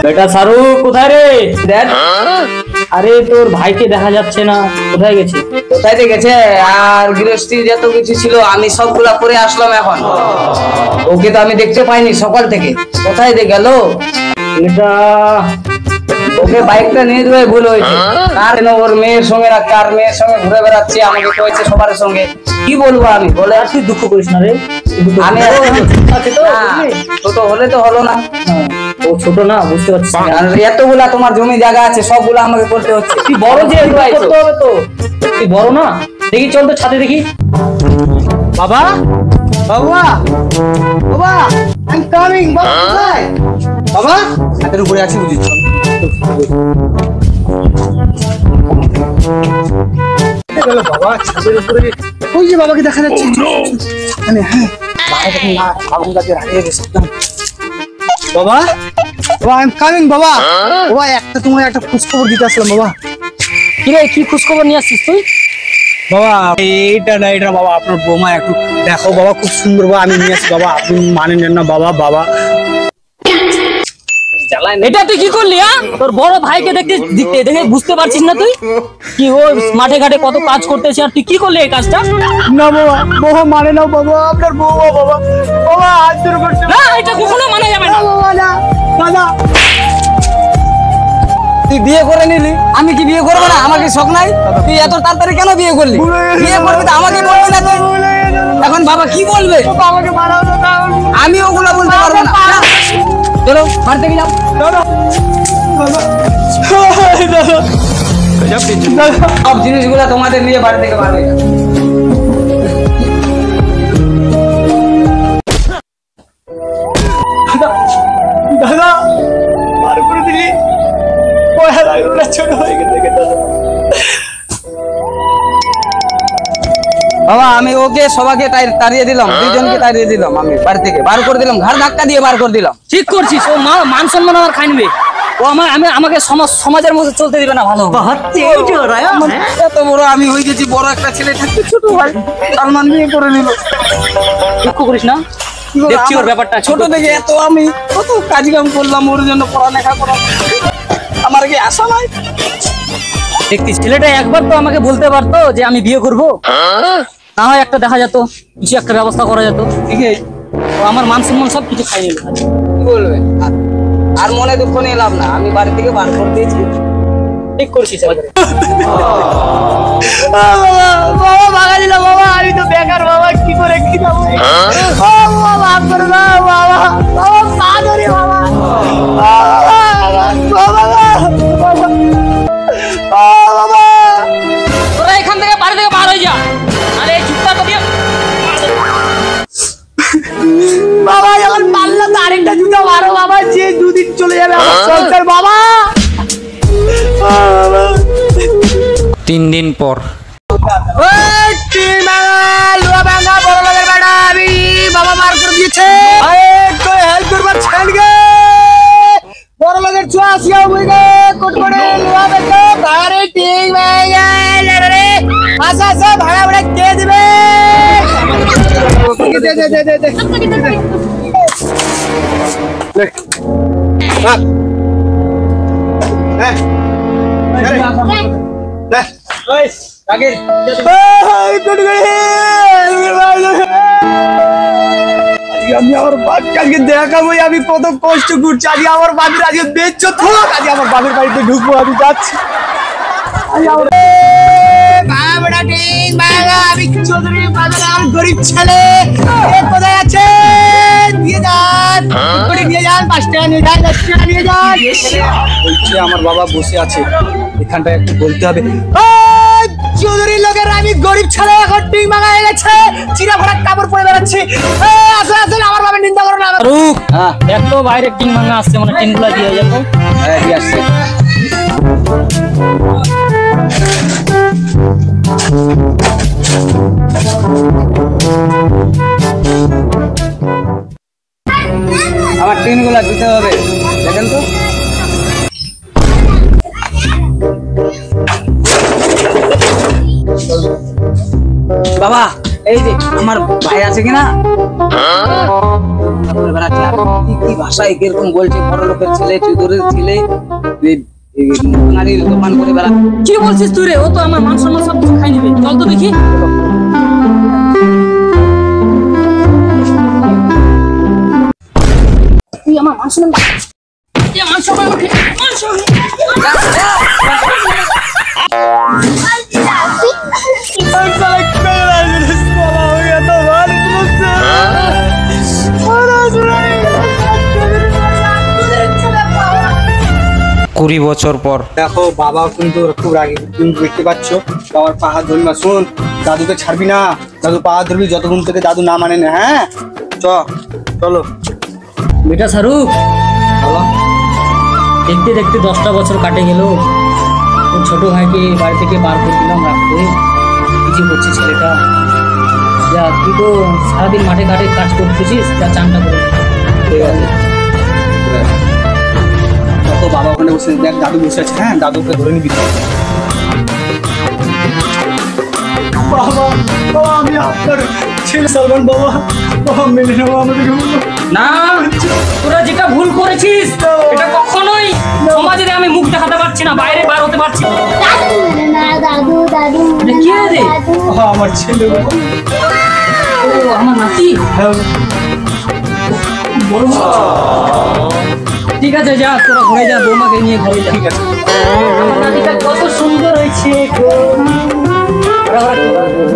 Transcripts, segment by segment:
বেটা সারু কোথায় রে? দেখ আরে তোর ভাইকে দেখা যাচ্ছে না, কোথায় গেছে? কোথায় গেছে? আর গৃহস্থী যত কিছু ছিল আমি সবগুলা করে আসলাম, এখন ওকে তো আমি দেখতে পাইনি সকাল থেকে। কোথায় গেল এটা? ওকে বাইকটা নিয়ে যাবে ভুল হয়েছে। কার ওর মেয়ের সঙ্গে না কার মেয়ের সঙ্গে ঘুরে বেড়াচ্ছে, আমাকে কয়েছে সবার সঙ্গে। কি বলবো আমি বলে? আর তুই দুঃখ করিস না রে, আমি ছোট হলে তো হলো না। ও ছোট না, বুঝতে পারছিস? এতগুলা তোমার জমি জায়গা আছে, সবগুলা আমাকে করতে হচ্ছে। তুই বড় যে করতে হবে তো, তুই বড় না? দেখি চল তো ছাদে দেখি। বাবা বাবা বাবা, আই এম কামিং। বাবা ছাদের উপরে আছি, বুঝিস? বাবা ছাদের উপরে ওই যে বাবাকে দেখা যাচ্ছে। বাবা বাবা, আই এম কামিং। বাবা বাবা, একটা তোমার একটা খোঁজখবর দিতে আসলাম। বাবা কি রে, কি খোঁজখবর নিয়ে আসছিস তুই? বাবা এইটা না, এটা বাবা আপনার বৌমা, একটু দেখো বাবা, খুব সুন্দর। বাবা আমি নিয়ে আসি বাবা, আপনি মানে নেন না বাবা। বাবা এটা তুই কি করলি? তোর বড় ভাইকে দেখে বুঝতে পারছিস না তুই কি ও মাঠে ঘাটে কত কাজ করতেছে, আর তুই কি করলি এই কাজটা? না বাবা, বৌমা মানে না বাবা, আপনার বৌমা বাবা। বাবা হাত ধরে করছে না, এটা কখনো মানা যাবে না বাবা। না দাদা, তুই বিয়ে করে নিলি, আমি কি বিয়ে করবো না? আমাকে শখ নাই? তুই এত তাড়াতাড়ি কেন বিয়ে করলি? বিয়ে করবি তো আমাকে বলবে না তুই? এখন বাবা কি বলবে? আমাকে মারাও না, আমি ওগুলো বলতে পারবো না। চলো বাড়ি থেকে যাও। সব জিনিসগুলো তোমাদের নিয়ে বাড়ি থেকে বার হয়ে যাও। দাদা বার করে দিলি, ছোট হয়ে গেছে দাদা। বাবা আমি ওকে সবাইকে তাড়িয়ে দিলাম, দুইজনকে তাড়িয়ে দিলাম, আমি বাড়ি থেকে বার করে দিলাম, ঘাড় ধাক্কা দিয়ে বার করে দিলাম। ঠিক করছিস, ও মান সম্মান আমার খাই নেবে, ও আমাকে সমাজের মধ্যে চলতে দিবে না। ভালো এত বড় আমি হয়ে গেছি, বড় একটা ছেলে থাকতে ছোট ভাই সালমান বিয়ে করে নিল। দুঃখ করিস না, দেখছি ওর ব্যাপারটা। ছোট থেকে এত আমি কত কাজ কাম করলাম ওর জন্য, পড়ালেখা করা, আমার কি আশা নাই? দেখতি ছেলেটা একবার তো আমাকে বলতে পারতো যে আমি বিয়ে করবো, না হয় একটা দেখা যেত, কিছু একটা ব্যবস্থা করা যেত। ঠিক আছে, আমার মান সম্মান সব কিছু খাই নিল। কি বলবে? আর মনে দুঃখ নিয়ে লাভ না, আমি বাড়ি থেকে বার করে দিয়েছি। ঠিক করছিস। বাবা ভাগা দিল বাবা, আমি তো বেকার বাবা, কি করে কি খাবো? বাবা করে দাও বাবা, বাবা পা ধরি বাবা, তোরা এখান থেকে বাড়ি থেকে বার হয়ে যা, আরে চুপটা তো দিয়ে। বাবা যখন পারলো তো আরেকটা জুতো মারো বাবা, যে দুদিন চলে যাবে আমার সংসার বাবা। 3 দিন পর বাবা মার করে দিয়েছে, হেল্প করবার ছেড় গে বড় লোকের ছোঁয়া আসিয়া হয়ে গে কোট করে লোয়া বেচো তারে ঠিক হয়ে গেল রে। আচ্ছা আচ্ছা ভাড়া ভাড়া কে দিবে? দে দে দে দে দে আমি আমার বাপকে আজকে দেখাবো আমি কত কষ্ট করছি। আজকে আমার বাবির আজকে বেচছো থাক, আজকে আমার বাবির বাড়িতে ঢুকবো, আমি যাচ্ছি। আমি চৌধুরী বাজারে আমার গরিব ছেলে কোথায় আছে? দিয়ে যান, নিয়ে যান, 5 টাকা নিয়ে যান, 10 টাকা নিয়ে যান। বলছে আমার বাবা বসে আছে, এখানটা একটু বলতে হবে। চৌধুরীর লোকের আমি গরিব ছেলে, এখন টিং মাঙা হয়ে গেছে, চিরা ভরা কাপড় পরে বেড়াচ্ছি। আসলে আসলে আমার বাবার নিন্দা করো না। রুক, দেখ তো বাইরে টিং ভাঙা আসছে, মানে টিং গুলা দিয়ে যেত। হ্যাঁ দিয়ে আসছে। আমার টিনগুলা দিতে হবে, দেখেন তো। বাবা এই যে আমার ভাই আছে কিনা বলে বেড়াচ্ছে, আর কি ভাষায় কিরকম বলছে, বড় লোকের ছেলে, চুদুরের ছেলে, নারীর দোকান করে বেড়া। কি বলছিস তুই রে? ও তো আমার মাংস মাংস সব কিছু খাই নেবে। চল তো দেখি। তুই আমার মাংস নেবে? মাংস কুড়ি বছর পর। দেখো বাবা কিন্তু খুব রাগি, তুমি দেখতে পাচ্ছ আমার পা হাত ধরবি না। শোন, দাদুকে ছাড়বি না, দাদু পা হাত ধরবি যতক্ষণ থেকে দাদু না মানে না। হ্যাঁ চলো। বেটা শাহরুখ, দেখতে দেখতে 10টা বছর কাটে গেল। তোর ছোট ভাইকে বাড়ি থেকে বার করে দিলাম রাখতে, কিছু করছে ছেলেটা। যা, তুই তো সারাদিন মাঠে ঘাটে কাজ করতেছিস, যা চানটা করে। ঠিক আছে, দেখো বাবা ওখানে বসে, দেখ দাদু বসে আছে। হ্যাঁ, দাদুকে ধরে নিবি। বাবা আমি আপনার ছেলে সালমান। বাবা মেনে নেবো আমাদের। না, তোরা যেটা ভুল করেছিস এটা কখনোই সমাজে আমি মুখ দেখাতে পারছি না, বাইরে বার হতে পারছি না। দাদু দাদু এটা কি রে? আমার ছেলে। ও আমার নাতি। বড় ঠিক আছে, যা তোরা ঘরে যা, বৌমাকে নিয়ে ঘরে যা। ঠিক আছে। আমার নাতিটা কত সুন্দর হয়েছে।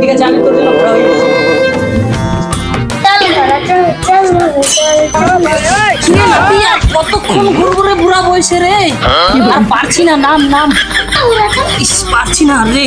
ঠিক আছে, আমি তোর জন্য ঘোরা হয়ে গেছি। কতক্ষণ ঘুরঘুরে বুড়া বয়সে রে, আর পারছি না। নাম পারছি না রে।